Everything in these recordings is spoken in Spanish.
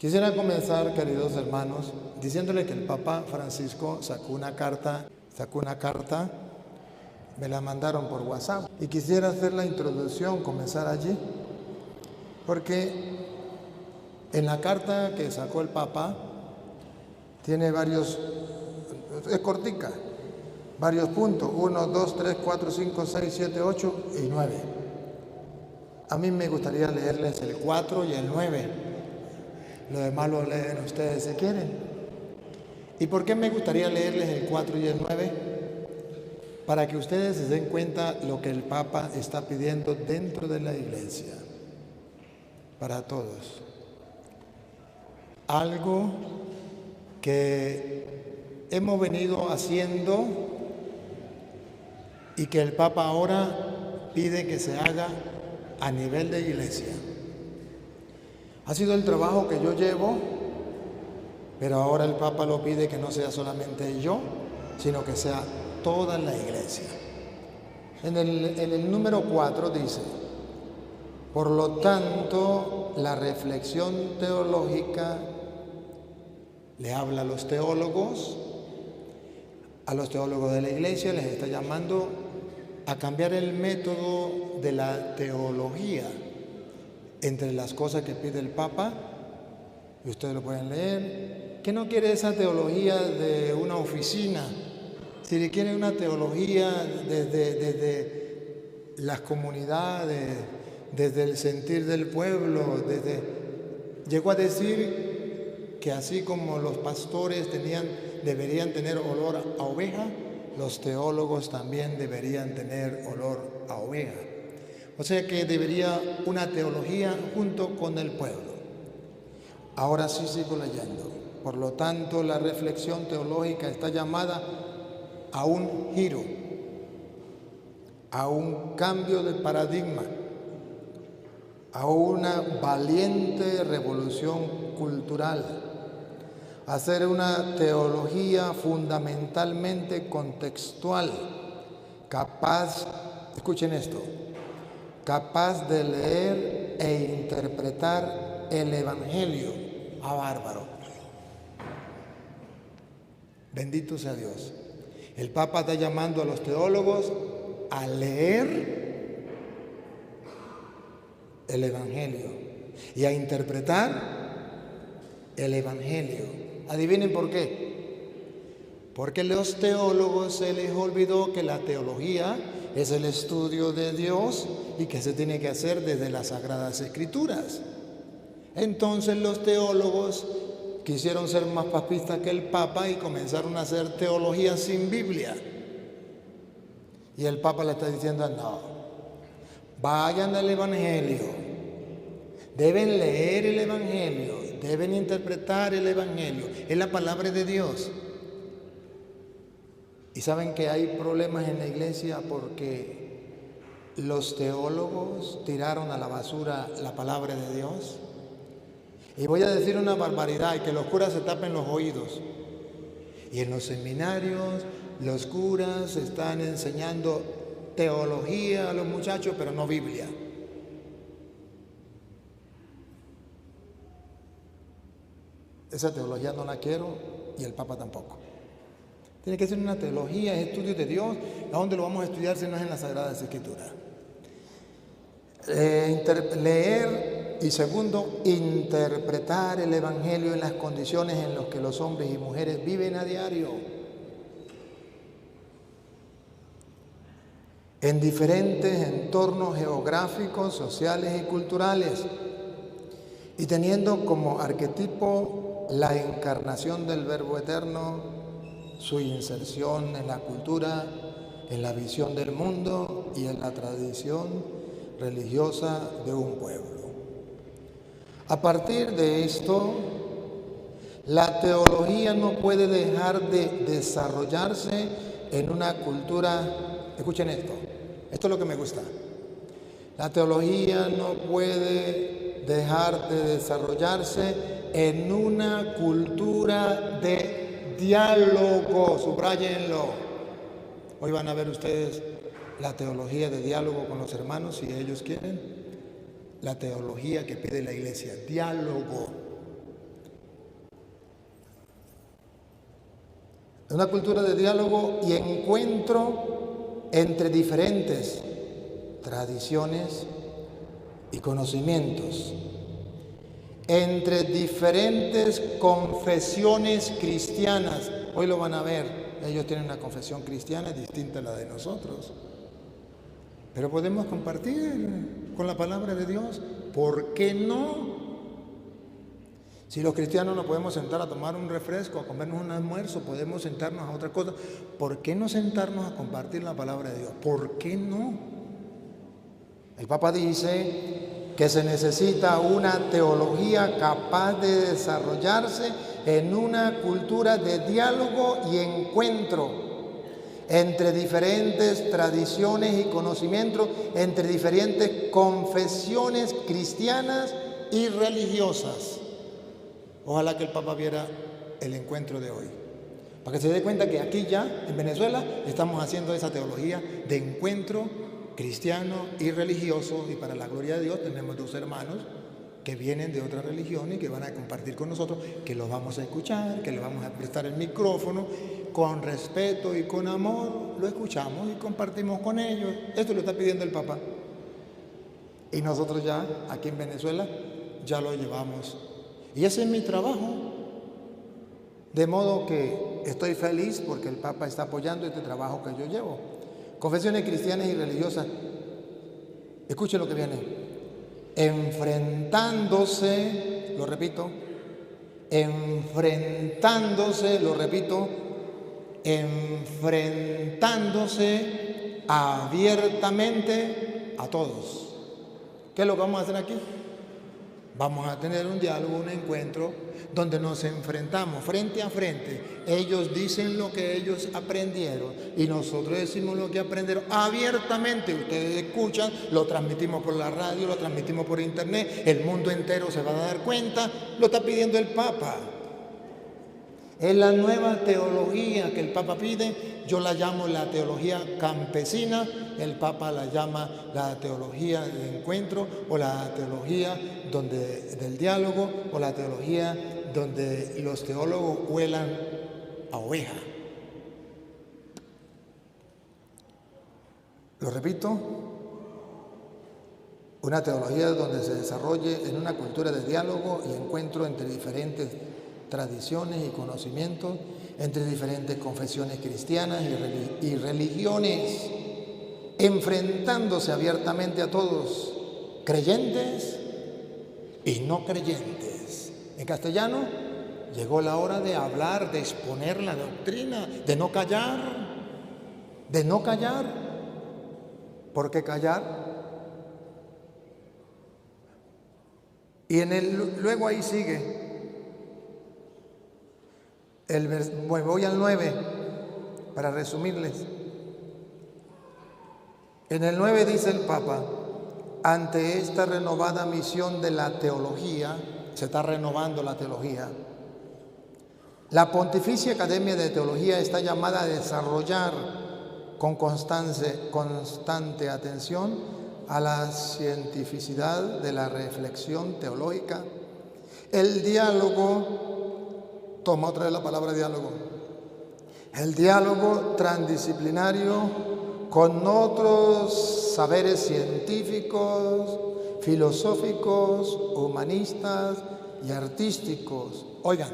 Quisiera comenzar, queridos hermanos, diciéndole que el Papa Francisco sacó una carta, me la mandaron por WhatsApp y quisiera hacer la introducción, comenzar allí, porque en la carta que sacó el Papa tiene varios, es cortica, varios puntos, 1, 2, 3, 4, 5, 6, 7, 8 y 9. A mí me gustaría leerles el 4 y el 9. Lo demás lo leen ustedes si quieren. ¿Y por qué me gustaría leerles el 4 y el 9? Para que ustedes se den cuenta lo que el Papa está pidiendo dentro de la iglesia, para todos. Algo que hemos venido haciendo y que el Papa ahora pide que se haga a nivel de iglesia. Ha sido el trabajo que yo llevo, pero ahora el Papa lo pide que no sea solamente yo, sino que sea toda la iglesia. En el número 4 dice: por lo tanto, la reflexión teológica le habla a los teólogos de la iglesia, les está llamando a cambiar el método de la teología. Entre las cosas que pide el Papa, y ustedes lo pueden leer, que no quiere esa teología de una oficina, si quiere una teología desde las comunidades, desde el sentir del pueblo, llegó a decir que así como los pastores deberían tener olor a oveja, los teólogos también deberían tener olor a oveja. O sea que debería una teología junto con el pueblo. Ahora sí sigo leyendo. Por lo tanto, la reflexión teológica está llamada a un giro, a un cambio de paradigma, a una valiente revolución cultural, a hacer una teología fundamentalmente contextual, capaz, escuchen esto, capaz de leer e interpretar el Evangelio. ¡Ah, bárbaro! Bendito sea Dios. El Papa está llamando a los teólogos a leer el Evangelio y a interpretar el Evangelio. Adivinen por qué. Porque a los teólogos se les olvidó que la teología es el estudio de Dios y que se tiene que hacer desde las Sagradas Escrituras. Entonces los teólogos quisieron ser más papistas que el Papa y comenzaron a hacer teología sin Biblia. Y el Papa le está diciendo: no, vayan al Evangelio, deben leer el Evangelio, deben interpretar el Evangelio, es la palabra de Dios. Y saben que hay problemas en la iglesia porque los teólogos tiraron a la basura la palabra de Dios. Y voy a decir una barbaridad, y que los curas se tapen los oídos. Y en los seminarios los curas están enseñando teología a los muchachos, pero no Biblia. Esa teología no la quiero y el Papa tampoco. Tiene que ser una teología, es estudio de Dios. ¿A dónde lo vamos a estudiar si no es en las Sagradas Escrituras? Leer y segundo, interpretar el Evangelio en las condiciones en las que los hombres y mujeres viven a diario. En diferentes entornos geográficos, sociales y culturales. Y teniendo como arquetipo la encarnación del Verbo Eterno, su inserción en la cultura, en la visión del mundo y en la tradición religiosa de un pueblo. A partir de esto, la teología no puede dejar de desarrollarse en una cultura. Escuchen esto es lo que me gusta. La teología no puede dejar de desarrollarse en una cultura de diálogo, subráyenlo. Hoy van a ver ustedes la teología de diálogo con los hermanos, si ellos quieren. La teología que pide la iglesia, diálogo. Una cultura de diálogo y encuentro entre diferentes tradiciones y conocimientos, entre diferentes confesiones cristianas. Hoy lo van a ver, ellos tienen una confesión cristiana distinta a la de nosotros. Pero podemos compartir con la palabra de Dios. ¿Por qué no? Si los cristianos nos podemos sentar a tomar un refresco, a comernos un almuerzo, podemos sentarnos a otra cosa. ¿Por qué no sentarnos a compartir la palabra de Dios? ¿Por qué no? El Papa dice que se necesita una teología capaz de desarrollarse en una cultura de diálogo y encuentro entre diferentes tradiciones y conocimientos, entre diferentes confesiones cristianas y religiosas. Ojalá que el Papa viera el encuentro de hoy, para que se dé cuenta que aquí ya, en Venezuela, estamos haciendo esa teología de encuentro cristiano y religioso, y para la gloria de Dios tenemos 2 hermanos que vienen de otra religión y que van a compartir con nosotros, que los vamos a escuchar, que les vamos a prestar el micrófono con respeto y con amor, lo escuchamos y compartimos con ellos. Esto lo está pidiendo el Papa. Y nosotros ya, aquí en Venezuela, ya lo llevamos. Y ese es mi trabajo. De modo que estoy feliz porque el Papa está apoyando este trabajo que yo llevo. Confesiones cristianas y religiosas. Escuchen lo que viene. Enfrentándose, lo repito, enfrentándose abiertamente a todos. ¿Qué es lo que vamos a hacer aquí? Vamos a tener un diálogo, un encuentro donde nos enfrentamos frente a frente. Ellos dicen lo que ellos aprendieron y nosotros decimos lo que aprendieron abiertamente. Ustedes escuchan, lo transmitimos por la radio, lo transmitimos por internet. El mundo entero se va a dar cuenta. Lo está pidiendo el Papa. Es la nueva teología que el Papa pide. Yo la llamo la teología campesina, el Papa la llama la teología del encuentro, o la teología del diálogo, o la teología donde los teólogos huelan a oveja. Lo repito, una teología donde se desarrolle en una cultura de diálogo y encuentro entre diferentes tradiciones y conocimientos, entre diferentes confesiones cristianas y religiones, enfrentándose abiertamente a todos, creyentes y no creyentes. En castellano, llegó la hora de hablar, de exponer la doctrina, de no callar, de no callar. ¿Por qué callar? Y luego ahí sigue. Voy al 9 para resumirles. En el 9 dice el Papa: ante esta renovada misión de la teología, se está renovando la teología, la Pontificia Academia de Teología está llamada a desarrollar con constante atención a la cientificidad de la reflexión teológica, el diálogo. Toma otra vez la palabra diálogo. El diálogo transdisciplinario con otros saberes científicos, filosóficos, humanistas y artísticos. Oigan,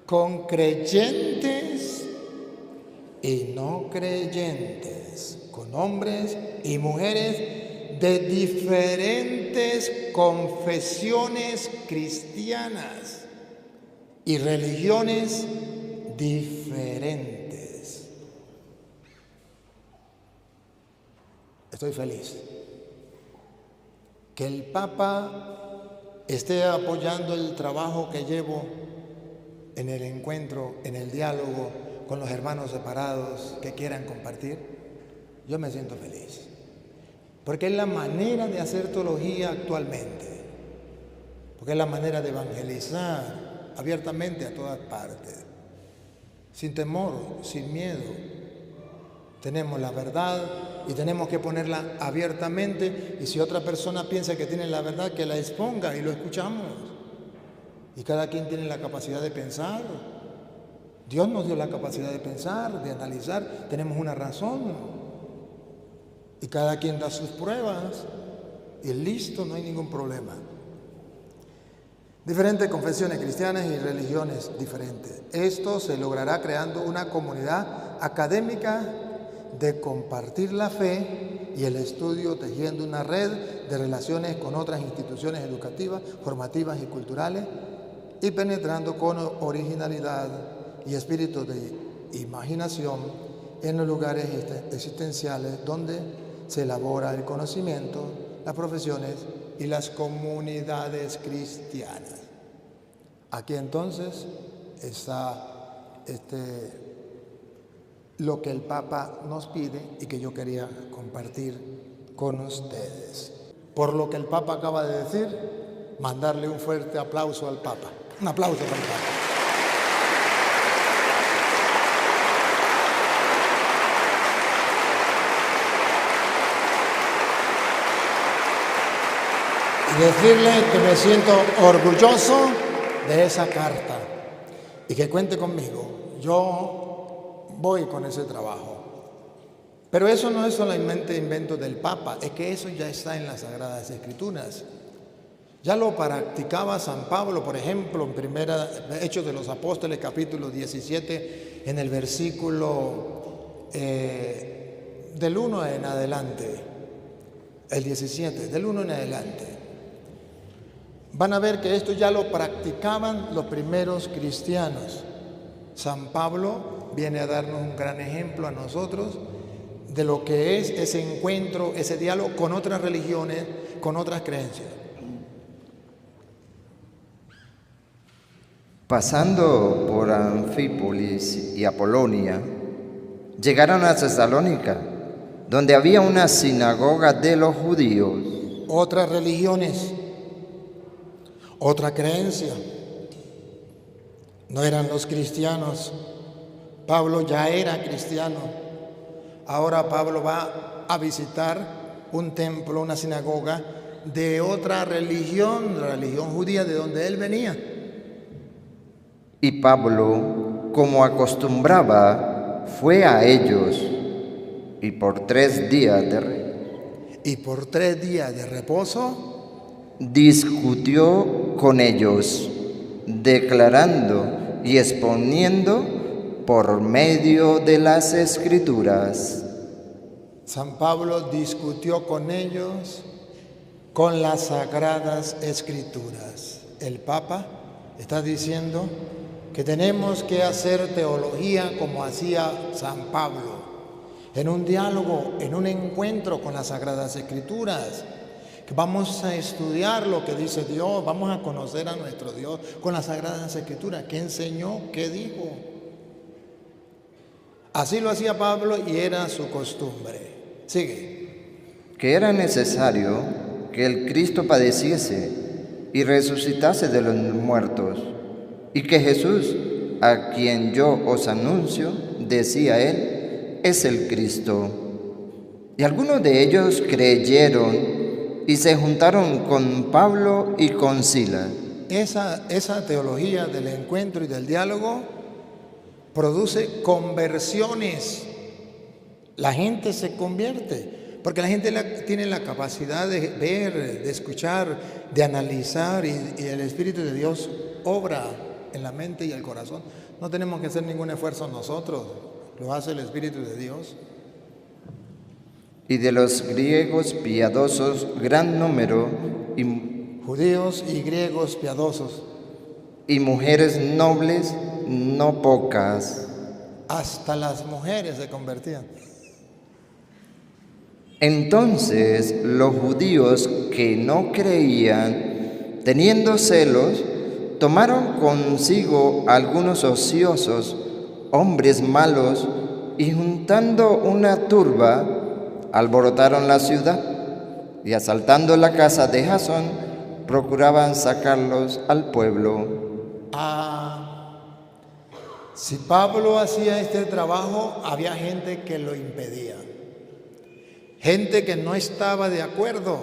con creyentes y no creyentes, con hombres y mujeres de diferentes confesiones cristianas y religiones diferentes. Estoy feliz que el Papa esté apoyando el trabajo que llevo en el encuentro, en el diálogo con los hermanos separados que quieran compartir. Yo me siento feliz, porque es la manera de hacer teología actualmente, porque es la manera de evangelizar abiertamente a todas partes, sin temor, sin miedo. Tenemos la verdad y tenemos que ponerla abiertamente, y si otra persona piensa que tiene la verdad, que la exponga y lo escuchamos. Y cada quien tiene la capacidad de pensar Dios nos dio la capacidad de pensar, de analizar, tenemos una razón. Y cada quien da sus pruebas y listo, no hay ningún problema. Diferentes confesiones cristianas y religiones diferentes. Esto se logrará creando una comunidad académica de compartir la fe y el estudio, tejiendo una red de relaciones con otras instituciones educativas, formativas y culturales, y penetrando con originalidad y espíritu de imaginación en los lugares existenciales donde se elabora el conocimiento, las profesiones y las comunidades cristianas. Aquí entonces está lo que el Papa nos pide y que yo quería compartir con ustedes. Por lo que el Papa acaba de decir, mandarle un fuerte aplauso al Papa. Un aplauso para el Papa. Y decirle que me siento orgulloso de esa carta y que cuente conmigo. Yo voy con ese trabajo. Pero eso no es solamente invento del Papa, es que eso ya está en las Sagradas Escrituras. Ya lo practicaba San Pablo, por ejemplo, en Hechos de los Apóstoles, capítulo 17, en el versículo del 1 en adelante, el 17, del 1 en adelante. Van a ver que esto ya lo practicaban los primeros cristianos. San Pablo viene a darnos un gran ejemplo a nosotros de lo que es ese encuentro, ese diálogo con otras religiones, con otras creencias. Pasando por Anfípolis y Apolonia, llegaron a Tesalónica, donde había una sinagoga de los judíos. Otras religiones, otra creencia. No eran los cristianos. Pablo ya era cristiano. Ahora Pablo va a visitar un templo, una sinagoga de otra religión, la religión judía de donde él venía. Y Pablo, como acostumbraba, fue a ellos y por 3 días de reposo discutió con ellos, declarando y exponiendo por medio de las Escrituras. San Pablo discutió con ellos con las Sagradas Escrituras. El Papa está diciendo que tenemos que hacer teología como hacía San Pablo, en un diálogo, en un encuentro con las Sagradas Escrituras, que vamos a estudiar lo que dice Dios, vamos a conocer a nuestro Dios con las Sagradas Escrituras, qué enseñó, qué dijo. Así lo hacía Pablo y era su costumbre. Sigue. Que era necesario que el Cristo padeciese y resucitase de los muertos, y que Jesús, a quien yo os anuncio, decía él, es el Cristo. Y algunos de ellos creyeron y se juntaron con Pablo y con Silas. Esa teología del encuentro y del diálogo produce conversiones. La gente se convierte, porque la gente tiene la capacidad de ver, de escuchar, de analizar, y el Espíritu de Dios obra en la mente y el corazón. No tenemos que hacer ningún esfuerzo nosotros, lo hace el Espíritu de Dios. Y de los griegos piadosos gran número, y judíos y griegos piadosos, y mujeres nobles no pocas. Hasta las mujeres se convertían. Entonces los judíos que no creían, teniendo celos, tomaron consigo algunos ociosos, hombres malos, y juntando una turba, alborotaron la ciudad, y asaltando la casa de Jasón, procuraban sacarlos al pueblo. Si Pablo hacía este trabajo, había gente que lo impedía. Gente que no estaba de acuerdo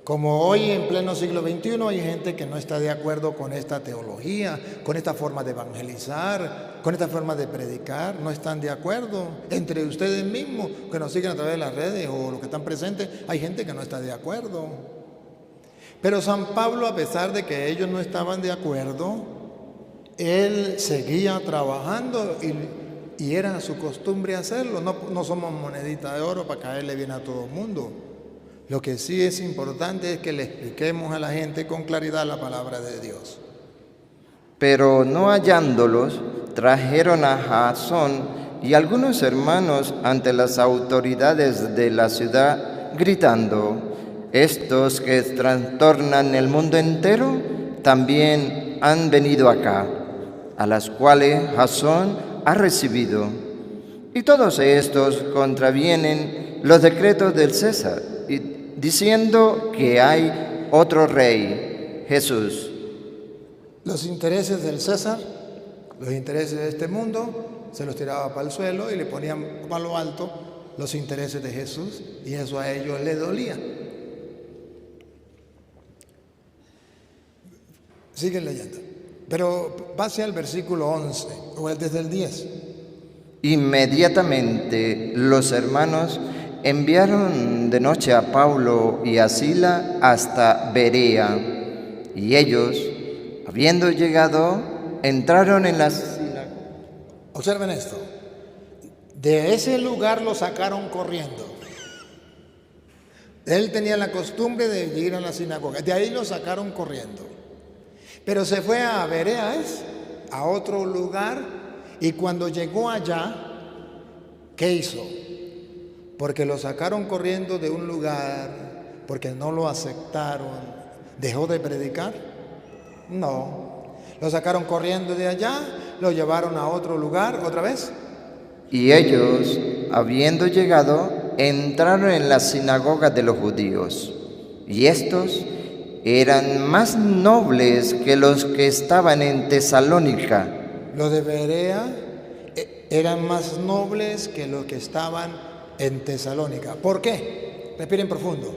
Como hoy en pleno siglo XXI hay gente que no está de acuerdo con esta teología, con esta forma de evangelizar, con esta forma de predicar, no están de acuerdo. Entre ustedes mismos que nos siguen a través de las redes o los que están presentes, hay gente que no está de acuerdo. Pero San Pablo, a pesar de que ellos no estaban de acuerdo, él seguía trabajando y era su costumbre hacerlo. No somos monedita de oro para caerle bien a todo el mundo. Lo que sí es importante es que le expliquemos a la gente con claridad la palabra de Dios. Pero no hallándolos, trajeron a Jasón y algunos hermanos ante las autoridades de la ciudad, gritando: estos que trastornan el mundo entero también han venido acá, a las cuales Jasón ha recibido. Y todos estos contravienen los decretos del César, diciendo que hay otro rey, Jesús. Los intereses del César, los intereses de este mundo, se los tiraba para el suelo y le ponían para lo alto los intereses de Jesús, y eso a ellos les dolía. Siguen leyendo, pero pase al versículo 11, o desde el 10. Inmediatamente los hermanos enviaron de noche a Pablo y a Sila hasta Berea, y ellos, habiendo llegado, entraron en la sinagoga. Observen esto, de ese lugar lo sacaron corriendo. Él tenía la costumbre de ir a la sinagoga, de ahí lo sacaron corriendo. Pero se fue a Berea, a otro lugar, y cuando llegó allá, ¿qué hizo? Porque lo sacaron corriendo de un lugar, porque no lo aceptaron, ¿dejó de predicar? No. Lo sacaron corriendo de allá, lo llevaron a otro lugar, otra vez. Y ellos, habiendo llegado, entraron en la sinagoga de los judíos. Y estos eran más nobles que los que estaban en Tesalónica. Los de Berea eran más nobles que los que estaban en Tesalónica. ¿Por qué? Respiren profundo.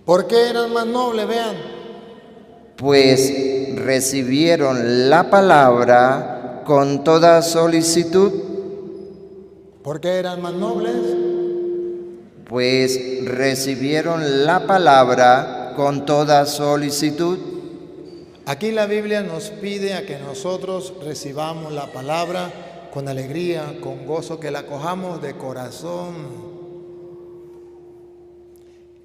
¿Por qué eran más nobles? Vean. Pues recibieron la palabra con toda solicitud. ¿Por qué eran más nobles? Pues recibieron la palabra con toda solicitud. Aquí la Biblia nos pide a que nosotros recibamos la palabra con alegría, con gozo, que la cojamos de corazón,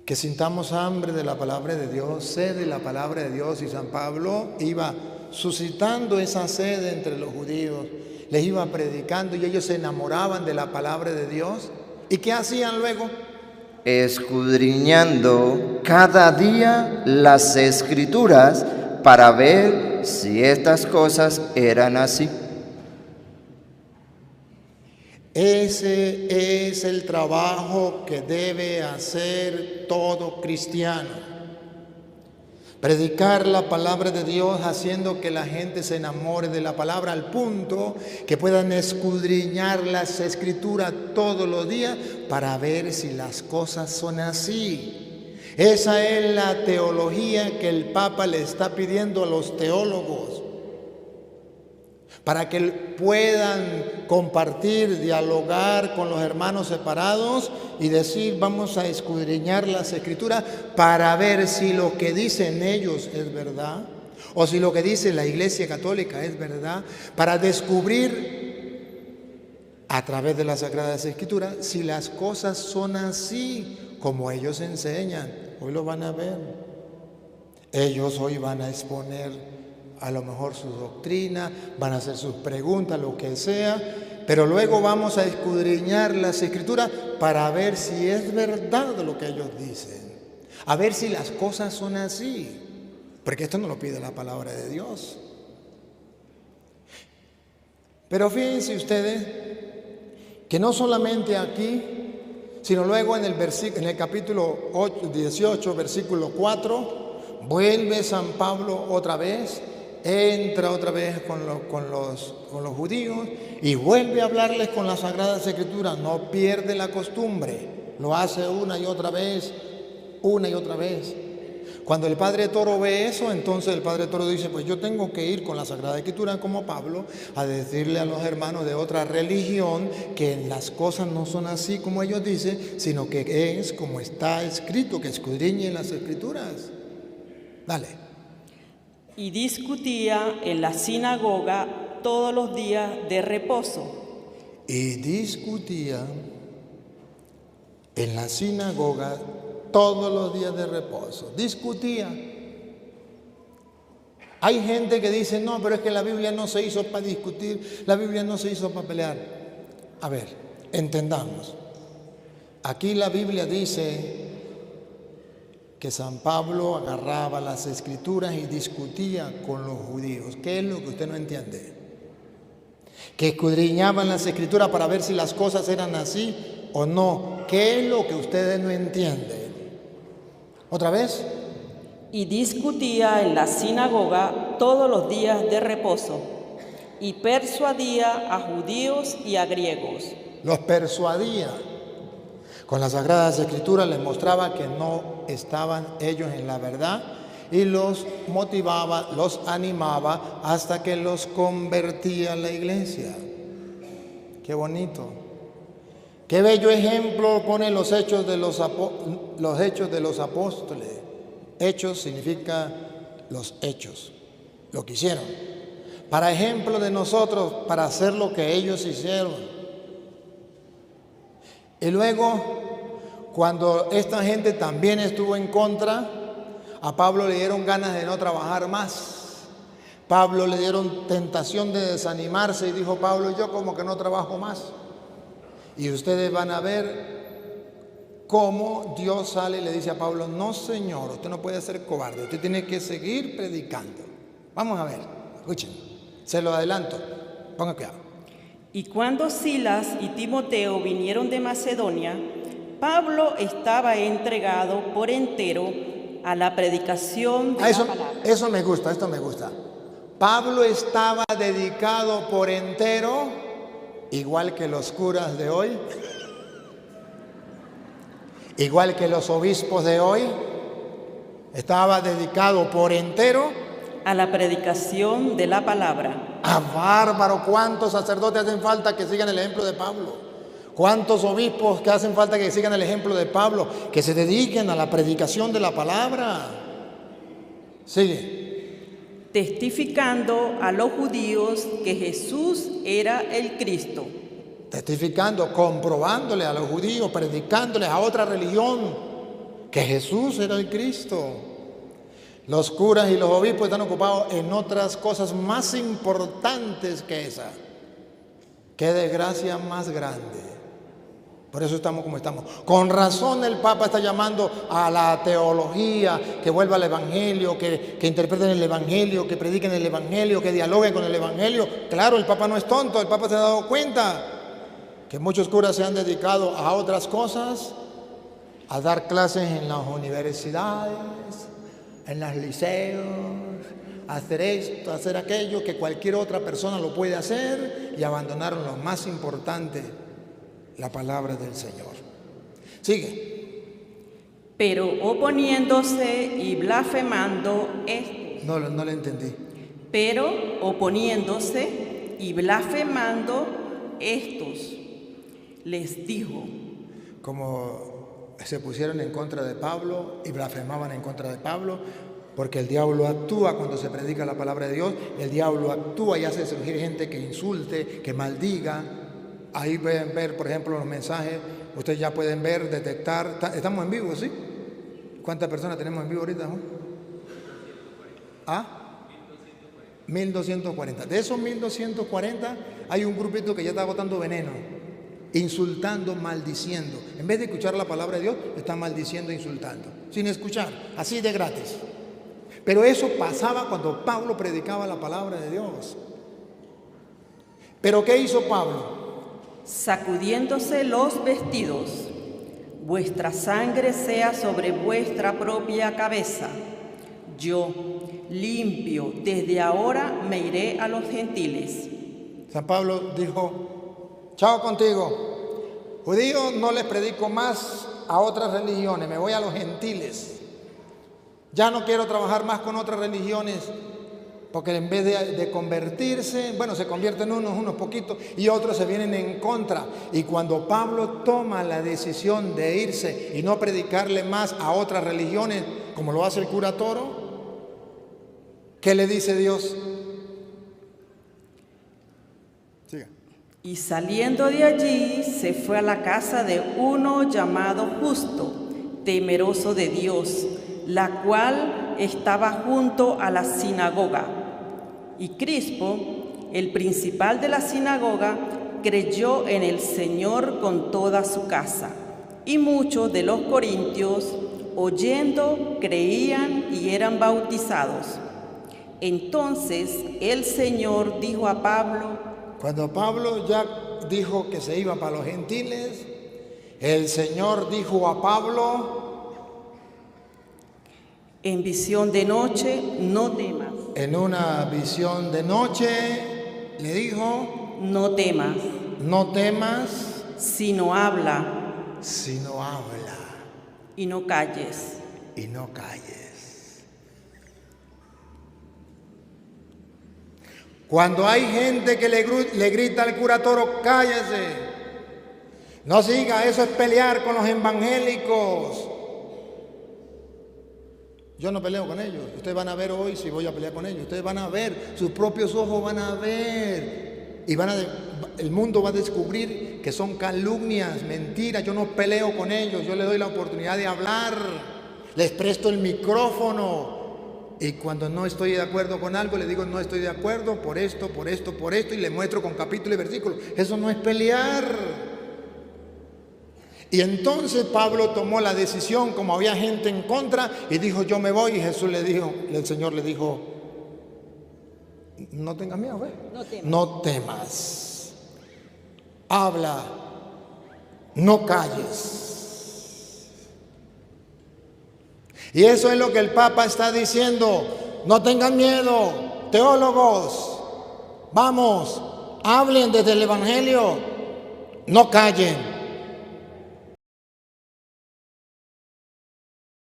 que sintamos hambre de la palabra de Dios, sed de la palabra de Dios. Y San Pablo iba suscitando esa sed entre los judíos, les iba predicando y ellos se enamoraban de la palabra de Dios. ¿Y qué hacían luego? Escudriñando cada día las Escrituras para ver si estas cosas eran así. Ese es el trabajo que debe hacer todo cristiano. Predicar la palabra de Dios haciendo que la gente se enamore de la palabra al punto que puedan escudriñar las Escrituras todos los días para ver si las cosas son así. Esa es la teología que el Papa le está pidiendo a los teólogos, para que puedan compartir, dialogar con los hermanos separados y decir: vamos a escudriñar las Escrituras para ver si lo que dicen ellos es verdad, o si lo que dice la Iglesia Católica es verdad, para descubrir a través de las Sagradas Escrituras si las cosas son así como ellos enseñan. Hoy lo van a ver. Ellos hoy van a exponer a lo mejor su doctrina, van a hacer sus preguntas, lo que sea, pero luego vamos a escudriñar las Escrituras para ver si es verdad lo que ellos dicen, a ver si las cosas son así, porque esto no lo pide la palabra de Dios. Pero fíjense ustedes que no solamente aquí, sino luego en el capítulo 18, versículo 4, vuelve San Pablo otra vez, entra otra vez con los judíos y vuelve a hablarles con las Sagradas Escrituras. No pierde la costumbre, lo hace una y otra vez. una y otra vez. Cuando el Padre Toro ve eso, entonces el Padre Toro dice, pues yo tengo que ir con la Sagrada Escritura como Pablo a decirle a los hermanos de otra religión que las cosas no son así como ellos dicen, sino que es como está escrito, que escudriñen las Escrituras. Dale. Y discutía en la sinagoga todos los días de reposo. Y discutía en la sinagoga todos los días de reposo. Discutía. Hay gente que dice, no, pero es que la Biblia no se hizo para discutir, la Biblia no se hizo para pelear. A ver, entendamos. Aquí la Biblia dice que San Pablo agarraba las Escrituras y discutía con los judíos. ¿Qué es lo que usted no entiende? Que escudriñaban las Escrituras para ver si las cosas eran así o no. ¿Qué es lo que ustedes no entienden? ¿Otra vez? Y discutía en la sinagoga todos los días de reposo, y persuadía a judíos y a griegos. Los persuadía. Con las Sagradas Escrituras les mostraba que no estaban ellos en la verdad y los motivaba, los animaba hasta que los convertía a la iglesia. Qué bonito. Qué bello ejemplo pone los hechos de los apóstoles. Hechos significa los hechos, lo que hicieron. Para ejemplo de nosotros, para hacer lo que ellos hicieron. Y luego, cuando esta gente también estuvo en contra, a Pablo le dieron ganas de no trabajar más. Pablo le dieron tentación de desanimarse y dijo, Pablo, yo como que no trabajo más. Y ustedes van a ver cómo Dios sale y le dice a Pablo, no señor, usted no puede ser cobarde, usted tiene que seguir predicando. Vamos a ver, escuchen, se lo adelanto, pongan cuidado. Y cuando Silas y Timoteo vinieron de Macedonia, Pablo estaba entregado por entero a la predicación de la palabra. Eso me gusta, esto me gusta. Pablo estaba dedicado por entero, igual que los curas de hoy, igual que los obispos de hoy, estaba dedicado por entero a la predicación de la palabra. ¡Ah, bárbaro! ¿Cuántos sacerdotes hacen falta que sigan el ejemplo de Pablo? ¿Cuántos obispos que hacen falta que sigan el ejemplo de Pablo? Que se dediquen a la predicación de la palabra. Sigue. Testificando a los judíos que Jesús era el Cristo. Testificando, comprobándole a los judíos, predicándoles a otra religión que Jesús era el Cristo. Los curas y los obispos están ocupados en otras cosas más importantes que esa. Qué desgracia más grande. Por eso estamos como estamos. Con razón el Papa está llamando a la teología, que vuelva al Evangelio, que interpreten el Evangelio, que prediquen el Evangelio, que dialoguen con el Evangelio. Claro, el Papa no es tonto, el Papa se ha dado cuenta que muchos curas se han dedicado a otras cosas, a dar clases en las universidades, en los liceos, a hacer esto, a hacer aquello, que cualquier otra persona lo puede hacer, y abandonaron lo más importante, la palabra del Señor. Sigue. Pero oponiéndose y blasfemando estos. No le entendí. Pero oponiéndose y blasfemando estos, les dijo. Como se pusieron en contra de Pablo y blasfemaban en contra de Pablo, porque el diablo actúa cuando se predica la palabra de Dios, el diablo actúa y hace surgir gente que insulte, que maldiga. Ahí pueden ver, por ejemplo, los mensajes, ustedes ya pueden ver, detectar. Estamos en vivo, ¿sí? ¿Cuántas personas tenemos en vivo ahorita, Juan? 1240. De esos 1240 hay un grupito que ya está botando veneno, insultando, maldiciendo. En vez de escuchar la palabra de Dios, están maldiciendo e insultando, sin escuchar, así de gratis. Pero eso pasaba cuando Pablo predicaba la palabra de Dios. ¿Pero qué hizo Pablo? Sacudiéndose los vestidos, vuestra sangre sea sobre vuestra propia cabeza. Yo, limpio, desde ahora me iré a los gentiles. San Pablo dijo, chao contigo, judíos no les predico más a otras religiones, me voy a los gentiles. Ya no quiero trabajar más con otras religiones, porque en vez de convertirse, bueno, se convierten unos poquitos y otros se vienen en contra. Y cuando Pablo toma la decisión de irse y no predicarle más a otras religiones, como lo hace el cura Toro, ¿qué le dice Dios? Siga. Y saliendo de allí, se fue a la casa de uno llamado Justo, temeroso de Dios, la cual estaba junto a la sinagoga. Y Crispo, el principal de la sinagoga, creyó en el Señor con toda su casa. Y muchos de los corintios, oyendo, creían y eran bautizados. Entonces el Señor dijo a Pablo, cuando Pablo ya dijo que se iba para los gentiles, el Señor dijo a Pablo, en visión de noche, no temas. En una visión de noche le dijo, no temas. No temas, sino habla. Y no calles. Y no calles. Cuando hay gente que le grita al cura Toro, cállese. No siga, eso es pelear con los evangélicos. Yo no peleo con ellos. Ustedes van a ver hoy si voy a pelear con ellos. Ustedes van a ver, sus propios ojos van a ver. Y el mundo va a descubrir que son calumnias, mentiras. Yo no peleo con ellos. Yo les doy la oportunidad de hablar. Les presto el micrófono. Y cuando no estoy de acuerdo con algo, les digo no estoy de acuerdo por esto, por esto, por esto. Y les muestro con capítulo y versículo. Eso no es pelear. Y entonces Pablo tomó la decisión, como había gente en contra, y dijo, yo me voy. Y el Señor le dijo, no tengas miedo, ¿ves? No temas. Habla, no calles. Y eso es lo que el Papa está diciendo. No tengan miedo, teólogos. Vamos, hablen desde el Evangelio, no callen.